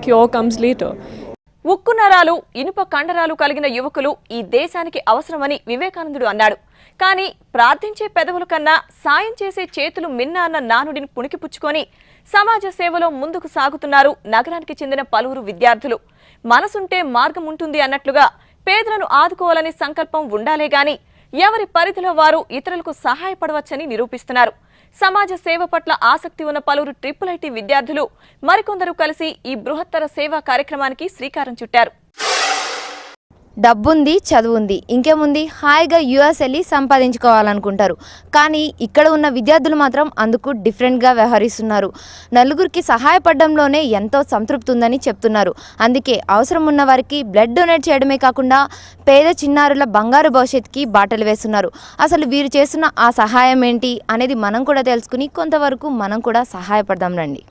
cure comes later. ఉక్కు నరాలు ఇనుప కండరాలు కలిగిన యువకులు ఈ దేశానికి అవసరమని వివేకానందుడు అన్నాడు. కానీ ప్రార్థించే పెదవుల కన్నా సాయం చేసే చేతులు మిన్న అన్న నానుడిని పుణికిపుచ్చుకొని సమాజ సేవలో ముందుకు సాగుతున్నారు నగరానికి చెందిన పలువురు విద్యార్థులు. మనసుంటే మార్గం ఉంటుంది అన్నట్లుగా పేదలను ఆదుకోవాలని సంకల్పం ఉండాలే గాని ఎవరి పరిధిలో వారు ఇతరులకు సహాయపడవచ్చని నిరూపిస్తున్నారు. సమాజ సేవ పట్ల ఆసక్తి ఉన్న పలువురు IIIT విద్యార్థులు మరికొందరు కలిసి ఈ బృహత్తర సేవా కార్యక్రమానికి శ్రీకారం చుట్టారు. డబ్బుంది, చదువుంది, ఇంకేముంది, హాయిగా యూఎస్ వెళ్ళి సంపాదించుకోవాలనుకుంటారు. కానీ ఇక్కడ ఉన్న విద్యార్థులు మాత్రం అందుకు డిఫరెంట్గా వ్యవహరిస్తున్నారు. నలుగురికి సహాయపడడంలోనే ఎంతో సంతృప్తి ఉందని చెప్తున్నారు. అందుకే అవసరం ఉన్న వారికి బ్లడ్ డొనేట్ చేయడమే కాకుండా పేద చిన్నారుల బంగారు భవిష్యత్తుకి బాటలు వేస్తున్నారు. అసలు వీరు చేస్తున్న ఆ సహాయం ఏంటి అనేది మనం కూడా తెలుసుకుని కొంతవరకు మనం కూడా సహాయపడదాం రండి.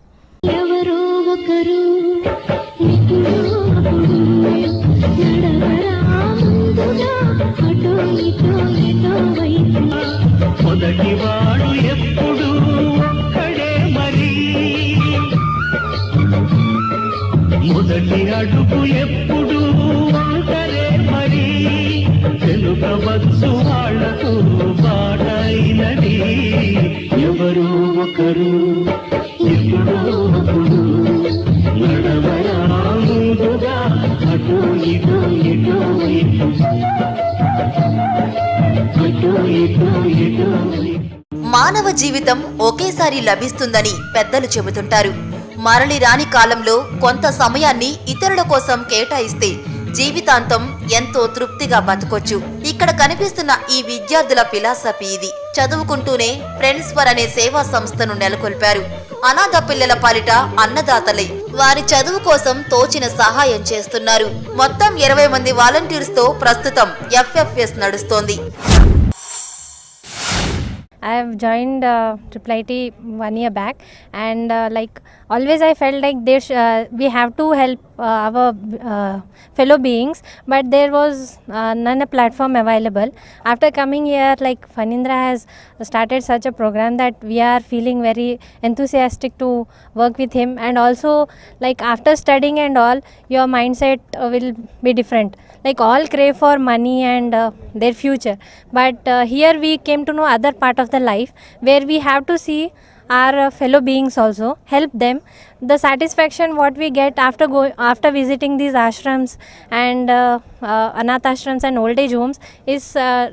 మొదటివాడు ఎప్పుడు ఒక్కడే మరి, మొదటి అడుగు ఎప్పుడు ఒక్కరే మరి, తెలుపవచ్చు వాళ్లకు బాటైనది ఎవరు ఒకరు ఎప్పుడో ఒకడు నడవరా ముందుగా అటు ఇటు ఇటు ఇటు మానవ జీవితం ఒకేసారి లభిస్తుందని పెద్దలు చెబుతుంటారు. మరలి రాని కాలంలో కొంత సమయాన్ని ఇతరుల కోసం కేటాయిస్తే జీవితాంతం ఎంతో తృప్తిగా బతకొచ్చు. ఇక్కడ కనిపిస్తున్న ఈ విద్యార్థుల ఫిలాసఫీ ఇది. చదువుకుంటూనే ఫ్రెండ్స్ ఫర్ అనే సేవా సంస్థను నెలకొల్పారు. అనాథ పిల్లల పాలిట అన్నదాతలై వారి చదువు కోసం తోచిన సహాయం చేస్తున్నారు. మొత్తం 20 మంది వాలంటీర్స్ తో ప్రస్తుతం FFS నడుస్తోంది. I have joined IIIT 1 year back, and always I felt like we have to help our fellow beings, but there was none a platform available. After coming here, Fanindra has started such a program that we are feeling very enthusiastic to work with him, and also after studying and all, your mindset will be different. All crave for money and their future, but here we came to know other part of the life where we have to see our fellow beings also, help them. The satisfaction what we get after visiting these ashrams and anath ashrams and old age homes is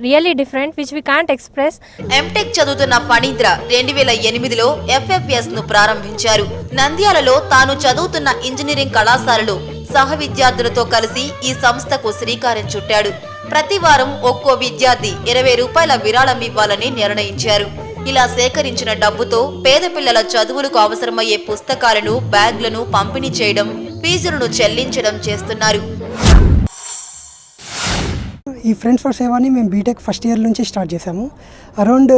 really different, which we can't express. MTech చదువుతున్న Phanindra 2008లో FFS ను ప్రారంభించారు. నంద్యాలలో తాను చదువుతున్న engineering కళాశాలలో సహ విద్యార్థులతో కలిసి ఈ సంస్థకు శ్రీకారం చుట్టాడు. ప్రతి వారం ఒక్కో విద్యార్థి 20 రూపాయల విరాళం ఇవ్వాలని నిర్ణయించారు. ఇలా సేకరించిన డబ్బుతో పేద పిల్లల చదువులకు అవసరమయ్యే పుస్తకాలను, బ్యాగ్లను పంపిణీ చేయడం, ఫీజులను చెల్లించడం చేస్తున్నారు. ఈ ఫ్రెండ్స్ ఫర్ సేవాని మేము బీటెక్ ఫస్ట్ ఇయర్ నుంచి స్టార్ట్ చేసాము. అరౌండ్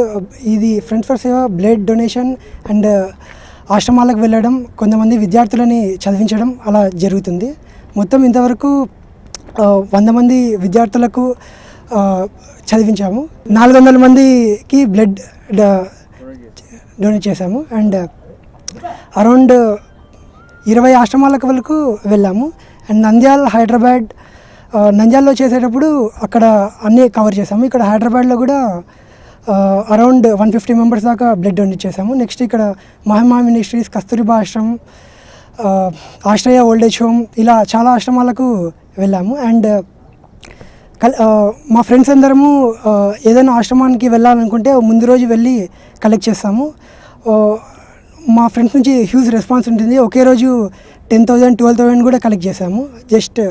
ఇది ఫ్రెండ్స్ ఫర్ సేవ బ్లడ్ డొనేషన్ అండ్ ఆశ్రమాలకు వెళ్ళడం, కొంతమంది విద్యార్థులని చదివించడం అలా జరుగుతుంది. మొత్తం ఇంతవరకు 100 మంది విద్యార్థులకు చదివించాము. 400 మందికి బ్లడ్ డొనేట్ చేశాము. అండ్ అరౌండ్ 20 ఆశ్రమాలకు వరకు వెళ్ళాము. అండ్ నంద్యాల, హైదరాబాద్, నంద్యాలలో చేసేటప్పుడు అక్కడ అన్నీ కవర్ చేసాము. ఇక్కడ హైదరాబాద్లో కూడా అరౌండ్ 150 మెంబర్స్ దాకా బ్లడ్ డొనేట్ చేసాము. నెక్స్ట్ ఇక్కడ మహిమా మినిస్ట్రీస్, కస్తూరిబా ఆశ్రమం, ఆశ్రయ ఓల్డ్ ఏజ్ హోమ్, ఇలా చాలా ఆశ్రమాలకు వెళ్ళాము. అండ్ మా ఫ్రెండ్స్ అందరము ఏదైనా ఆశ్రమానికి వెళ్ళాలనుకుంటే ముందు రోజు వెళ్ళి కలెక్ట్ చేస్తాము. మా ఫ్రెండ్స్ నుంచి హ్యూజ్ రెస్పాన్స్ ఉంటుంది. ఒకే రోజు 10,000, 12,000 కూడా కలెక్ట్ చేసాము జస్ట్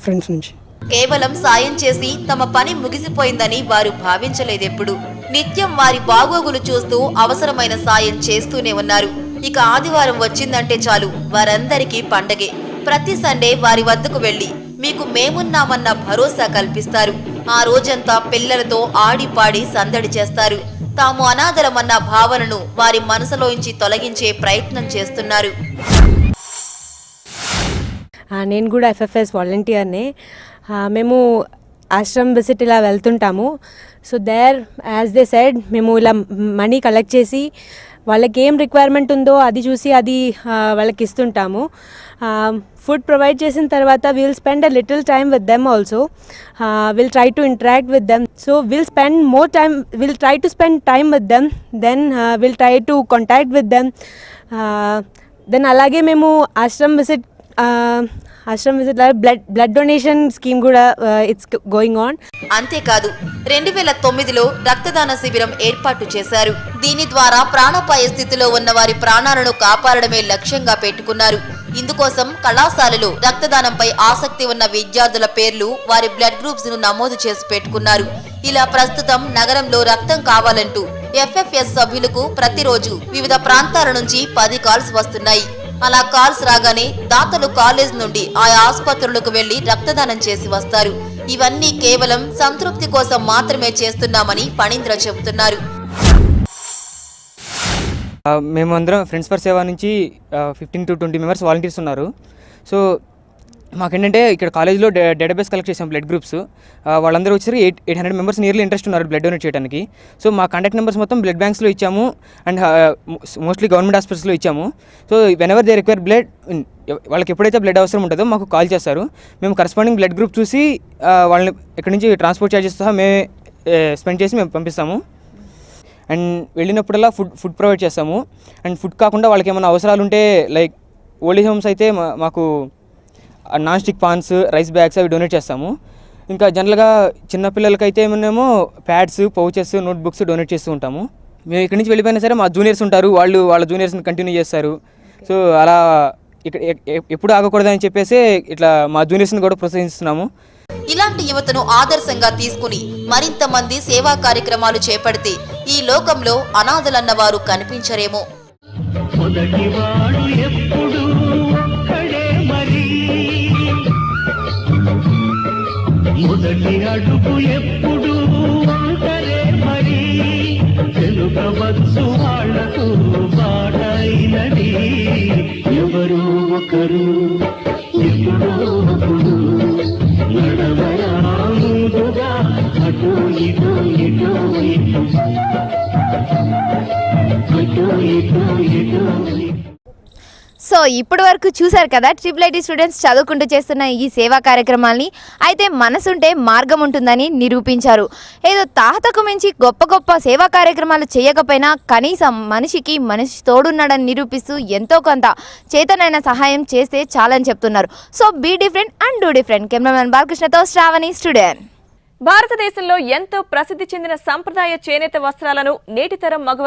ఫ్రెండ్స్ నుంచి. కేవలం సాయం చేసి తమ పని ముగిసిపోయిందని వారు భావించలేదెప్పుడు. నిత్యం వారి బాగోగులు చూస్తూ అవసరమైన సాయం చేస్తూనే ఉన్నారు. ఇక ఆదివారం వచ్చిందంటే చాలు వారందరికీ పండగే. ప్రతి సండే వారి వద్దకు వెళ్లి మీకు మేమున్నామన్న భరోసా కల్పిస్తారు. ఆ రోజంతా పిల్లలతో ఆడిపాడి సందడి చేస్తారు. తాము అనాథలమన్న భావనను వారి మనసులోంచి తొలగించే ప్రయత్నం చేస్తున్నారు. నేను కూడా FFS వాలంటీర్నే. మేము ఆశ్రమ్ విజిట్ ఇలా వెళ్తుంటాము. So there as they said మేము ఇలా మనీ కలెక్ట్ చేసి వాళ్ళకి ఏం రిక్వైర్మెంట్ ఉందో అది చూసి అది వాళ్ళకి ఇస్తుంటాము. ఫుడ్ ప్రొవైడ్ చేసిన తర్వాత will spend a little time with them also, will try to interact with them. So will try to spend time with them, then will try to contact with them. Then అలాగే మేము Ashram visit blood donation scheme కూడా it's going on. అంతేకాదు 2009లో రక్తదాన శిబిరం ఏర్పాటు చేశారు. దీని ద్వారా ప్రాణాపాయ స్థితిలో ఉన్న వారి ప్రాణాలను కాపాడడమే లక్ష్యంగా పెట్టుకున్నారు. ఇందుకోసం కళాశాలలో రక్తదానంపై ఆసక్తి ఉన్న విద్యార్థుల పేర్లు, వారి బ్లడ్ గ్రూప్స్ ను నమోదు చేసి పెట్టుకున్నారు. ఇలా ప్రస్తుతం నగరంలో రక్తం కావాలంటూ FFS సభ్యులకు ప్రతిరోజు వివిధ ప్రాంతాల నుంచి 10 కాల్స్ వస్తున్నాయి. అలా కాల్స్ రాగానే దాతలు కాలేజ్ నుండి ఆయా ఆసుపత్రులకు వెళ్లి రక్తదానం చేసి వస్తారు. ఇవన్నీ కేవలం సంతృప్తి కోసం మాత్రమే చేస్తున్నామని ఫణీంద్ర చెబుతున్నారు. మేము అందరం ఫ్రెండ్స్ ఫర్ సేవ నుంచి 15 to 20 మెంబర్స్ వాలంటీర్స్ ఉన్నారు. సో మాకేంటంటే ఇక్కడ కాలేజ్లో డేటాబేస్ కలెక్ట్ చేసాం బ్లడ్ గ్రూప్స్. వాళ్ళందరూ వచ్చి 800 మెంబర్స్ నియర్లీ ఇంట్రెస్ట్ ఉన్నారు బ్లడ్ డొనేట్ చేయడానికి. సో మా కాంటాక్ట్ నెంబర్స్ మొత్తం బ్లడ్ బ్యాంక్స్లో ఇచ్చాము అండ్ మోస్ట్లీ గవర్నమెంట్ హాస్పిటల్స్లో ఇచ్చాము. So whenever they require blood, వాళ్ళకి ఎప్పుడైతే బ్లడ్ అవసరం ఉంటుందో మాకు కాల్ చేస్తారు. మేము కరస్పాండింగ్ బ్లడ్ గ్రూప్ చూసి వాళ్ళని ఇక్కడి నుంచి ట్రాన్స్పోర్ట్ ఛార్జెస్ సహా మేమే స్పెండ్ చేసి మేము పంపిస్తాము. అండ్ వెళ్ళినప్పుడల్లా ఫుడ్ ప్రొవైడ్ చేస్తాము. అండ్ ఫుడ్ కాకుండా వాళ్ళకి ఏమైనా అవసరాలు ఉంటే లైక్ ఓల్డ్ ఏజ్ హోమ్స్ అయితే మాకు non stick pans, rice bags అవి డొనేట్ చేస్తాము. ఇంకా జనరల్గా చిన్నపిల్లలకైతే ఏమన్నామో ప్యాడ్స్, పౌచెస్, నోట్బుక్స్ డొనేట్ చేస్తూ ఉంటాము. మేము ఇక్కడి నుంచి వెళ్ళిపోయినా సరే మా జూనియర్స్ ఉంటారు, వాళ్ళు వాళ్ళ జూనియర్స్ని కంటిన్యూ చేస్తారు. సో అలా ఇక్కడ ఎప్పుడు ఆగకూడదని చెప్పేసి ఇట్లా మా జూనియర్స్ని కూడా ప్రోత్సహిస్తున్నాము. ఇలాంటి యువతను ఆదర్శంగా తీసుకుని మరింత మంది సేవా కార్యక్రమాలు చేపడితే ఈ లోకంలో అనాథలన్న వారు కనిపించరేమో. మొదటివాడు ఎప్పుడు ఒక్కడే మరి, మొదటి అడుగు ఎప్పుడు ఒంటరే మరి, తెలుపవచ్చు వాళ్లకు బాటైనది ఎవరో ఒకరు ఎప్పుడో ఒకడు. నడవరా ముందుగా అటు ఇటు ఇటు ఇటు అటు ఇటు ఇటు. సో ఇప్పటి వరకు చూశారు కదా IIIT స్టూడెంట్స్ చదువుకుంటూ చేస్తున్న ఈ సేవా కార్యక్రమాల్ని. అయితే మనసుంటే మార్గం ఉంటుందని నిరూపించారు. ఏదో తాహతకు మించి గొప్ప గొప్ప సేవా కార్యక్రమాలు చేయకపోయినా కనీసం మనిషి తోడున్నాడని నిరూపిస్తూ ఎంతో కొంత చేతనైన సహాయం చేస్తే చాలని చెప్తున్నారు. So be different and do different. Cameraman బాలకృష్ణతో శ్రావణి, స్టూడెంట్. భారతదేశంలో ఎంతో ప్రసిద్ధి చెందిన సంప్రదాయ చేనేత వస్త్రాలను నేటి తరం మగ